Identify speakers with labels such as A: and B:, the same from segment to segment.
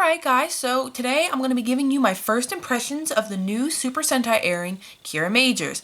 A: Alright guys, so today I'm going to be giving you my first impressions of the new Super Sentai airing, Kiramagers.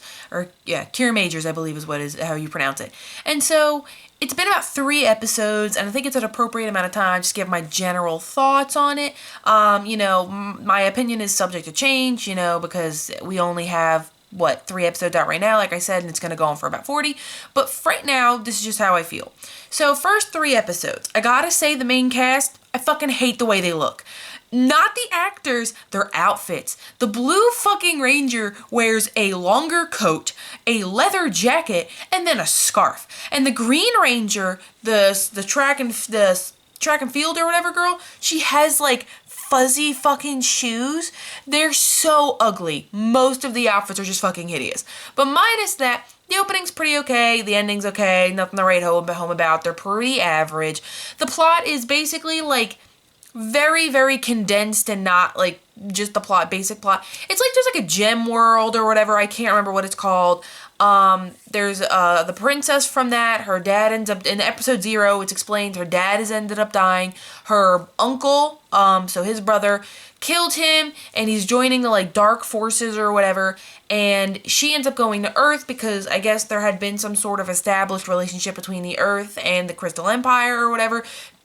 A: Kiramagers I believe is how you pronounce it. And so, it's been about 3 episodes, and I think it's an appropriate amount of time to just give my general thoughts on it. My opinion is subject to change, because we only have 3 episodes out right now, like I said, and it's going to go on for about 40. But right now, this is just how I feel. So, first 3 episodes. I gotta say, the main cast, I fucking hate the way they look. Not the actors, their outfits. The blue fucking ranger wears a longer coat, a leather jacket, and then a scarf. And the green ranger, the track and field or whatever girl, she has like fuzzy fucking shoes. They're so ugly. Most of the outfits are just fucking hideous. But minus that, the opening's pretty okay, the ending's okay, nothing to write home about, they're pretty average. The plot is basically like very, very condensed and not like just the basic plot. It's like there's like a gem world or whatever, I can't remember what it's called. There's the princess from that. Her dad ends up in episode 0. It's explained her dad has ended up dying. Her uncle, so his brother, killed him, and he's joining the like dark forces or whatever. And she ends up going to Earth because I guess there had been some sort of established relationship between the Earth and the Crystal Empire or whatever.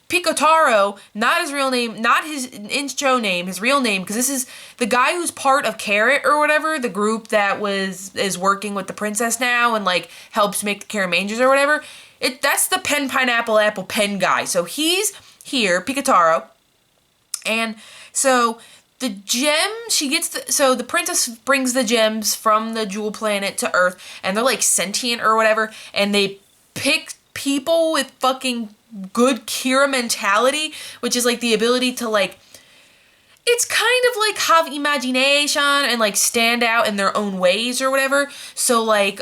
A: Picotaro, not his real name, not his intro name, his real name, because this is the guy who's part of Carrot or whatever, the group that is working with the princess now and like helps make the Kiramagers or whatever. That's the pen, pineapple, apple, pen guy. So he's here, Picotaro, and so the gem, so the princess brings the gems from the jewel planet to Earth, and they're like sentient or whatever, and they pick people with fucking good Kira mentality, which is like the ability to like, it's kind of like have imagination and like stand out in their own ways or whatever. So like,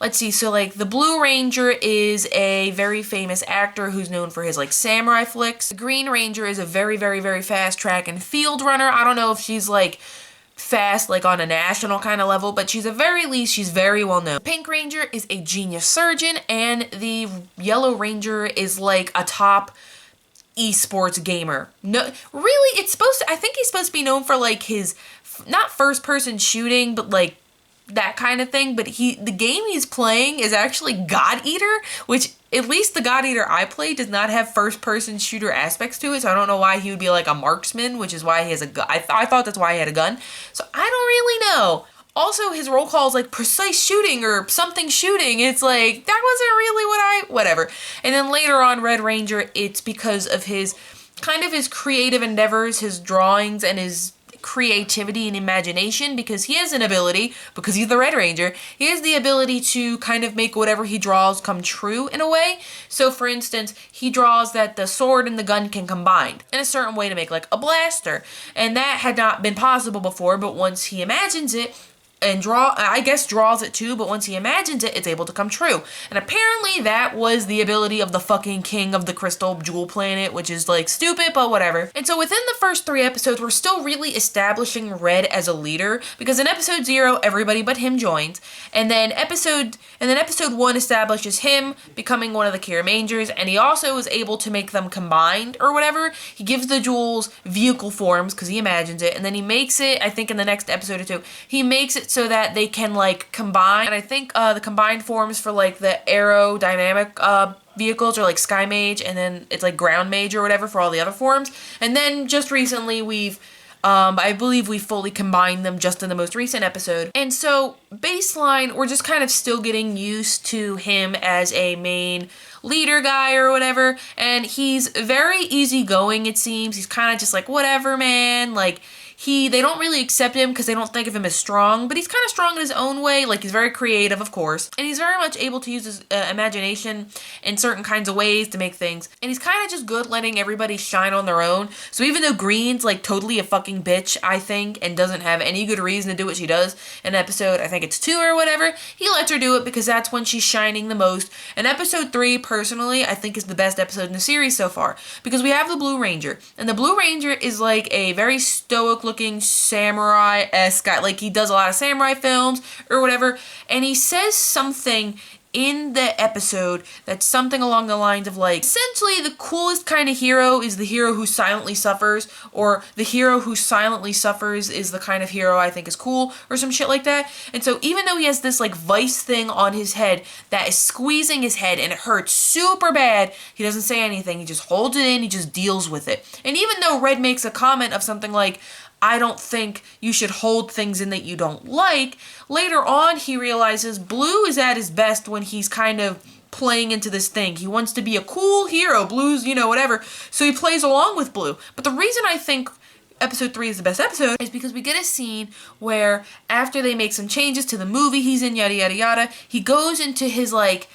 A: let's see, so like the Blue Ranger is a very famous actor who's known for his like samurai flicks. The Green Ranger is a very, very, very fast track and field runner. I don't know if she's like fast like on a national kind of level, but she's very well known. Pink Ranger is a genius surgeon, and the Yellow Ranger is like a top esports gamer. No, really, I think he's supposed to be known for like his not first person shooting, but like that kind of thing. But the game he's playing is actually God Eater, which at least the God Eater I play does not have first person shooter aspects to it, so I don't know why he would be like a marksman, which is why he has a gun. I thought that's why he had a gun, so I don't really know. Also, his roll call is like precise shooting or something shooting. It's like, that wasn't really whatever. And then later on, Red Ranger, it's because of his creative endeavors, his drawings, and his creativity and imagination, because he has an ability, because he's the Red Ranger, he has the ability to kind of make whatever he draws come true in a way. So for instance, he draws that the sword and the gun can combine in a certain way to make like a blaster, and that had not been possible before, but once he imagines it and draws it too, but once he imagines it, it's able to come true. And apparently that was the ability of the fucking king of the crystal jewel planet, which is like stupid, but whatever. And so within the first 3 episodes, we're still really establishing Red as a leader, because in episode 0, everybody but him joins, and then episode 1 establishes him becoming one of the Kiramagers, and he also is able to make them combined or whatever. He gives the jewels vehicle forms because he imagines it, and then he makes it, I think in the next episode or 2, he makes it so that they can like combine. And I think the combined forms for like the aerodynamic vehicles are like Sky Mage, and then it's like Ground Mage or whatever for all the other forms. And then just recently I believe we fully combined them just in the most recent episode. And so baseline, we're just kind of still getting used to him as a main leader guy or whatever, and he's very easygoing, it seems. He's kind of just like, whatever, man, like they don't really accept him because they don't think of him as strong, but he's kind of strong in his own way. Like, he's very creative, of course, and he's very much able to use his imagination in certain kinds of ways to make things, and he's kind of just good letting everybody shine on their own. So even though Green's like totally a fucking bitch, I think, and doesn't have any good reason to do what she does in episode, I think it's 2 or whatever, he lets her do it because that's when she's shining the most. And episode 3, personally, I think is the best episode in the series so far, because we have the Blue Ranger, and the Blue Ranger is like a very stoic looking samurai-esque guy. Like, he does a lot of samurai films or whatever, and he says something in the episode that's something along the lines of like, essentially the coolest kind of hero is the hero who silently suffers, or the hero who silently suffers is the kind of hero I think is cool, or some shit like that. And so even though he has this like vice thing on his head that is squeezing his head and it hurts super bad, he doesn't say anything, he just holds it in, he just deals with it. And even though Red makes a comment of something like, I don't think you should hold things in that you don't like, later on he realizes Blue is at his best when he's kind of playing into this thing. He wants to be a cool hero, Blue's, whatever, so he plays along with Blue. But the reason I think episode 3 is the best episode is because we get a scene where after they make some changes to the movie he's in, yada yada yada, he goes into his like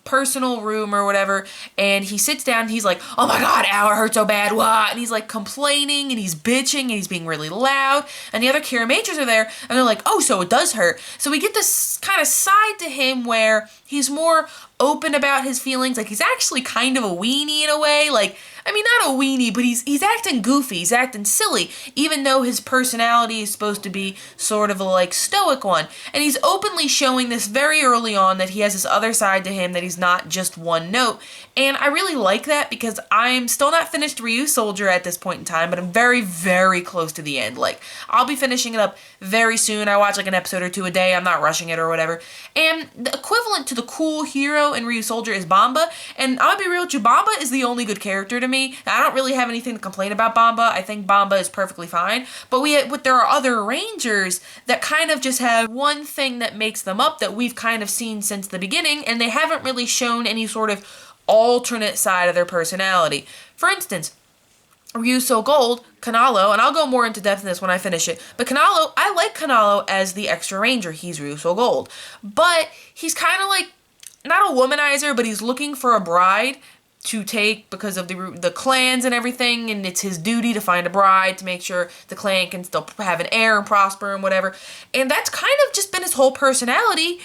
A: personal room or whatever, and he sits down and he's like, oh my god, ow, it hurts so bad, what? And he's like complaining and he's bitching and he's being really loud, and the other Kiramagers are there and they're like, oh, so it does hurt. So we get this kind of side to him where he's more open about his feelings, like he's actually kind of a weenie in a way, like, I mean, not a weenie, but he's acting goofy, he's acting silly, even though his personality is supposed to be sort of a, like, stoic one. And he's openly showing this very early on that he has this other side to him, that he's not just one note. And I really like that because I'm still not finished Ryusoulger at this point in time, but I'm very, very close to the end. Like, I'll be finishing it up very soon. I watch, like, an episode or two a day. I'm not rushing it or whatever. And the equivalent to the cool hero in Ryusoulger is Bamba. And I'm gonna be real with you, Bamba is the only good character to me. I don't really have anything to complain about Bamba. I think Bamba is perfectly fine. But there are other Rangers that kind of just have one thing that makes them up that we've kind of seen since the beginning, and they haven't really shown any sort of alternate side of their personality. For instance, Ryuso Gold, Kanalo, and I'll go more into depth in this when I finish it, but Kanalo, I like Kanalo as the extra ranger. He's Ryuso Gold. But he's kind of like, not a womanizer, but he's looking for a bride to take because of the clans and everything, and it's his duty to find a bride to make sure the clan can still have an heir and prosper and whatever. And that's kind of just been his whole personality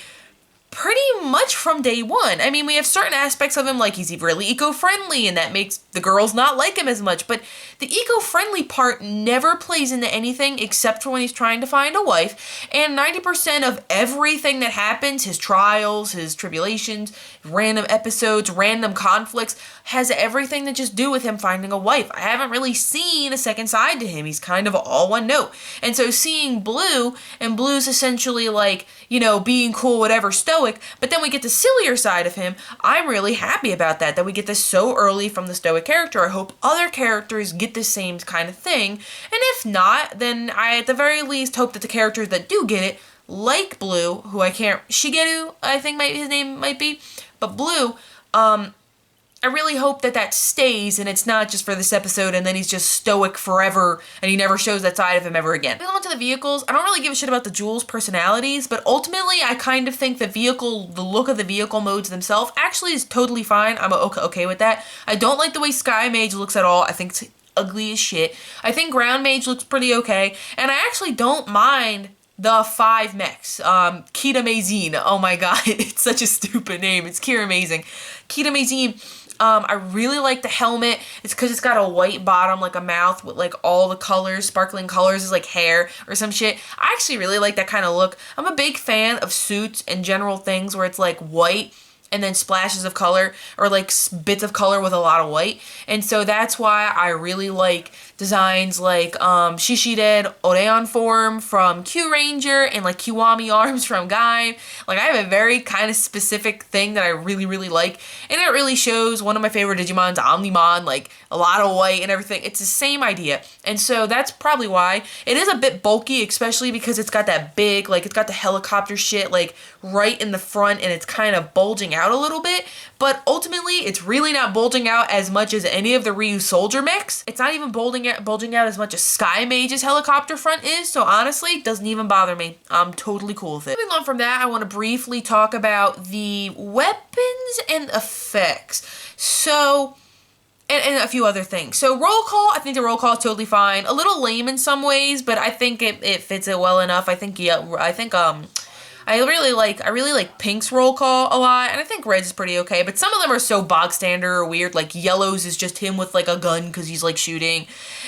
A: pretty much from day one. I mean, we have certain aspects of him, like he's really eco-friendly, and that makes the girls not like him as much, but the eco-friendly part never plays into anything except for when he's trying to find a wife, and 90% of everything that happens, his trials, his tribulations, random episodes, random conflicts, has everything to just do with him finding a wife. I haven't really seen a second side to him. He's kind of all one note. And so seeing Blue, and Blue's essentially like, being cool, whatever, stoic, but then we get the sillier side of him. I'm really happy about that we get this so early from the stoic character. I hope other characters get the same kind of thing. And if not, then I at the very least hope that the characters that do get it, like Blue, who I can't, Shigeru, I think his name might be, but Blue, I really hope that stays and it's not just for this episode and then he's just stoic forever and he never shows that side of him ever again. Moving on to the vehicles, I don't really give a shit about the Jewels' personalities, but ultimately I kind of think the look of the vehicle modes themselves actually is totally fine. I'm okay with that. I don't like the way Sky Mage looks at all. I think it's ugly as shit. I think Ground Mage looks pretty okay, and I actually don't mind the 5 mechs. Kiramager, oh my god, it's such a stupid name. It's Kiramager. Kiramager. I really like the helmet. It's because it's got a white bottom, like a mouth with like all the colors, sparkling colors is like hair or some shit. I actually really like that kind of look. I'm a big fan of suits and general things where it's like white and then splashes of color, or like bits of color with a lot of white. And so that's why I really like designs like Shishiden Oreon form from Kyuranger and like Kiwami arms from Gaim. Like I have a very kind of specific thing that I really, really like. And it really shows one of my favorite Digimons, Omnimon, like a lot of white and everything. It's the same idea. And so that's probably why. It is a bit bulky, especially because it's got that big, like it's got the helicopter shit like right in the front and it's kind of bulging out a little bit. But ultimately, it's really not bulging out as much as any of the Ryusoulger mechs. It's not even bulging out as much as Sky Mage's helicopter front is, so honestly, it doesn't even bother me. I'm totally cool with it. Moving on from that, I want to briefly talk about the weapons and effects. So, and a few other things. So roll call, I think the roll call is totally fine. A little lame in some ways, but I think it fits it well enough. I really like Pink's roll call a lot, and I think Red's is pretty okay, but some of them are so bog standard or weird, like Yellow's is just him with like a gun because he's like shooting,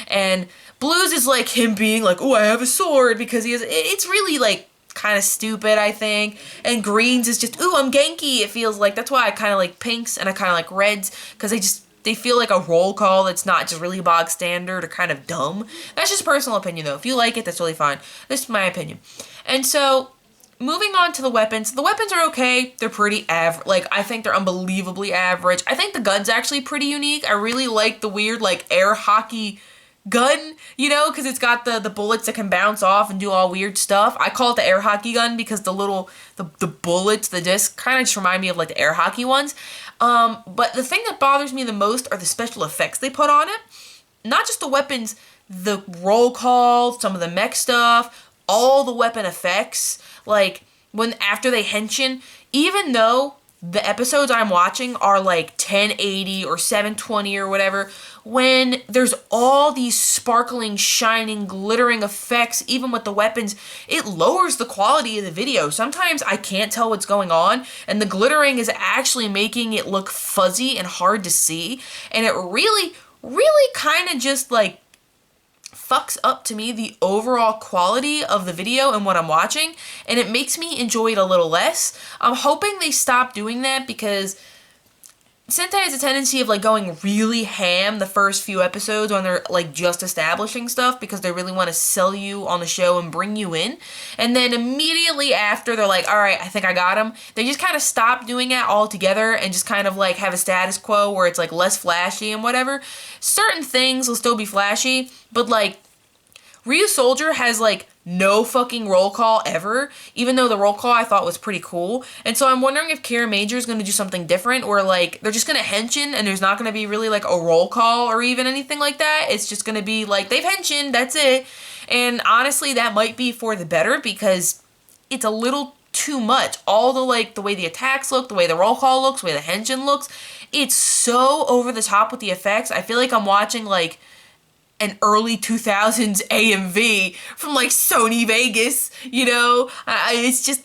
A: and Blue's is like him being like, oh, I have a sword, because it's really like kind of stupid, I think. And greens is just, ooh, I'm Genki, it feels like. That's why I kind of like pinks and I kind of like reds, because they feel like a roll call that's not just really bog standard or kind of dumb. That's just personal opinion, though. If you like it, that's really fine. This is my opinion. And so, moving on to the weapons. The weapons are okay. They're pretty average. Like, I think they're unbelievably average. I think the gun's actually pretty unique. I really like the weird, like, air hockey gun, you know, because it's got the bullets that can bounce off and do all weird stuff. I call it the air hockey gun because the bullets, the disc, kind of just remind me of, like, the air hockey ones. But the thing that bothers me the most are the special effects they put on it. Not just the weapons, the roll call, some of the mech stuff, all the weapon effects. Like, when after they henshin, even though the episodes I'm watching are like 1080 or 720 or whatever, when there's all these sparkling, shining, glittering effects, even with the weapons, it lowers the quality of the video. Sometimes I can't tell what's going on, and the glittering is actually making it look fuzzy and hard to see, and it really, really kind of just like fucks up to me the overall quality of the video and what I'm watching, and it makes me enjoy it a little less. I'm hoping they stop doing that because Sentai has a tendency of like going really ham the first few episodes when they're like just establishing stuff because they really want to sell you on the show and bring you in. And then immediately after they're like, all right, I think I got him. They just kind of stop doing that altogether and just kind of like have a status quo where it's like less flashy and whatever. Certain things will still be flashy, but like Ryu Soldier has like no fucking roll call ever, even though the roll call I thought was pretty cool. And so I'm wondering if Kiramager is going to do something different, or like they're just going to henshin and there's not going to be really like a roll call or even anything like that. It's just going to be like they've henshin, that's it. And honestly, that might be for the better because it's a little too much. All the like the way the attacks look, the way the roll call looks, the way the henshin looks, it's so over the top with the effects. I feel like I'm watching like an early 2000s AMV from like Sony Vegas, you know? It's just,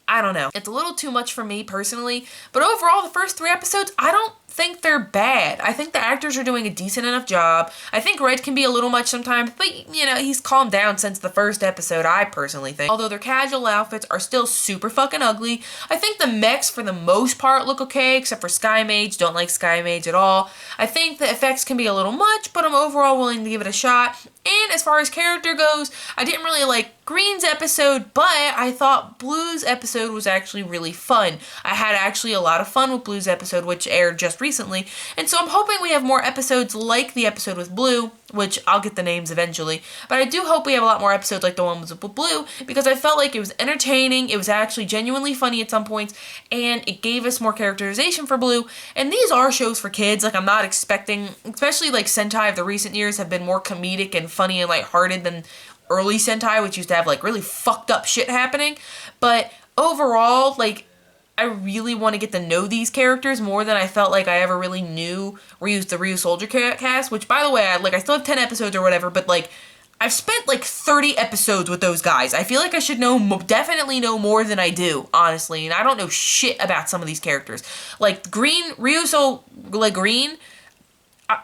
A: I don't know. It's a little too much for me personally, but overall the first 3 episodes, I don't think they're bad. I think the actors are doing a decent enough job. I think Red can be a little much sometimes, but you know, he's calmed down since the first episode, I personally think. Although their casual outfits are still super fucking ugly. I think the mechs for the most part look okay, except for Sky Mage. Don't like Sky Mage at all. I think the effects can be a little much, but I'm overall willing to give it a shot. And as far as character goes, I didn't really like Green's episode, but I thought Blue's episode was actually really fun. I had actually a lot of fun with Blue's episode, which aired just recently, and so I'm hoping we have more episodes like the episode with Blue, which I'll get the names eventually, but I do hope we have a lot more episodes like the one with Blue, because I felt like it was entertaining, it was actually genuinely funny at some points, and it gave us more characterization for Blue, and these are shows for kids. Like, I'm not expecting, especially like Sentai of the recent years have been more comedic and funny and lighthearted than early Sentai, which used to have like really fucked up shit happening. But overall, like, I really want to get to know these characters more than I felt like I ever really knew the Ryu Soldier cast, which by the way, I still have 10 episodes or whatever, but like, I've spent like 30 episodes with those guys. I feel like I should definitely know more than I do, honestly, and I don't know shit about some of these characters. Like Green, Green, I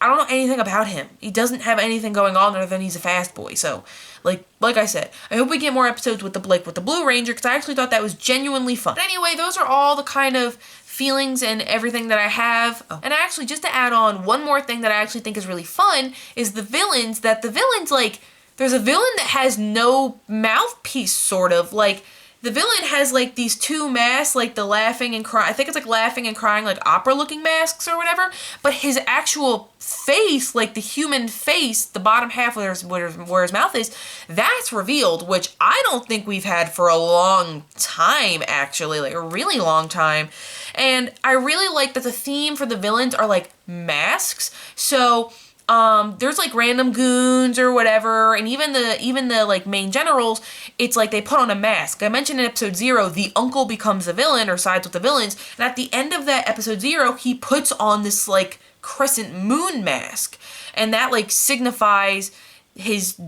A: don't know anything about him. He doesn't have anything going on other than he's a fast boy. So, like I said, I hope we get more episodes with the Blue Ranger, because I actually thought that was genuinely fun. But anyway, those are all the kind of feelings and everything that I have. Oh. And actually, just to add on, one more thing that I actually think is really fun is the villains, like, there's a villain that has no mouthpiece, sort of, like, the villain has, like, these 2 masks, like the laughing and crying, I think it's, like, laughing and crying, like, opera-looking masks or whatever, but his actual face, like, the human face, the bottom half where his mouth is, that's revealed, which I don't think we've had for a long time, actually, like, a really long time, and I really like that the theme for the villains are, like, masks, so there's like random goons or whatever, and even the like main generals, it's like they put on a mask. I mentioned in episode 0, the uncle becomes a villain or sides with the villains, and at the end of that episode 0, he puts on this like crescent moon mask, and that like signifies his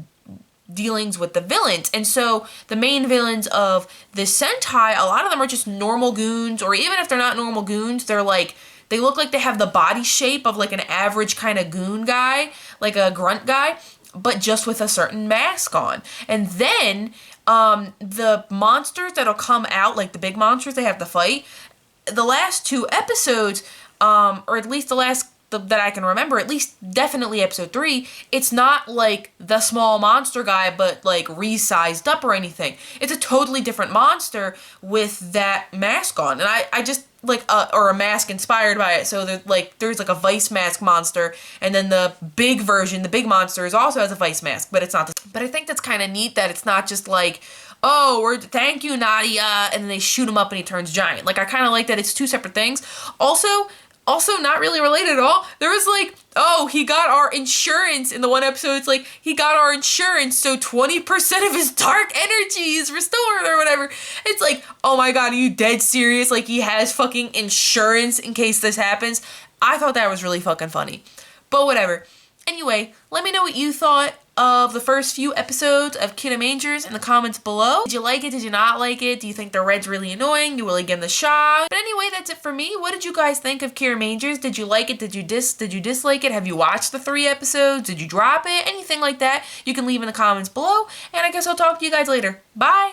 A: dealings with the villains. And so the main villains of the Sentai, a lot of them are just normal goons, or even if they're not normal goons, they're like, they look like they have the body shape of like an average kind of goon guy, like a grunt guy, but just with a certain mask on. And then the monsters that'll come out, like the big monsters they have to fight, the last 2 episodes, or at least the last that I can remember, at least definitely episode 3, it's not like the small monster guy, but like resized up or anything. It's a totally different monster with that mask on. And I just like, or a mask inspired by it. So there's like a Vice mask monster, and then the big version, the big monster, is also has a Vice mask, but it's not but I think that's kind of neat that it's not just like, oh, thank you, Nadia, and then they shoot him up and he turns giant. Like, I kind of like that it's 2 separate things. Also, not really related at all, there was like, oh, he got our insurance in the one episode. It's like, he got our insurance, so 20% of his dark energy is restored or whatever. It's like, oh my god, are you dead serious? Like, he has fucking insurance in case this happens? I thought that was really fucking funny. But whatever. Anyway, let me know what you thought of the first few episodes of Kiramagers in the comments below. Did you like it? Did you not like it? Do you think the red's really annoying? Do you really give them the shot? But anyway, that's it for me. What did you guys think of Kiramagers? Did you like it? Did you dislike it? Have you watched the 3 episodes? Did you drop it? Anything like that, you can leave in the comments below. And I guess I'll talk to you guys later. Bye!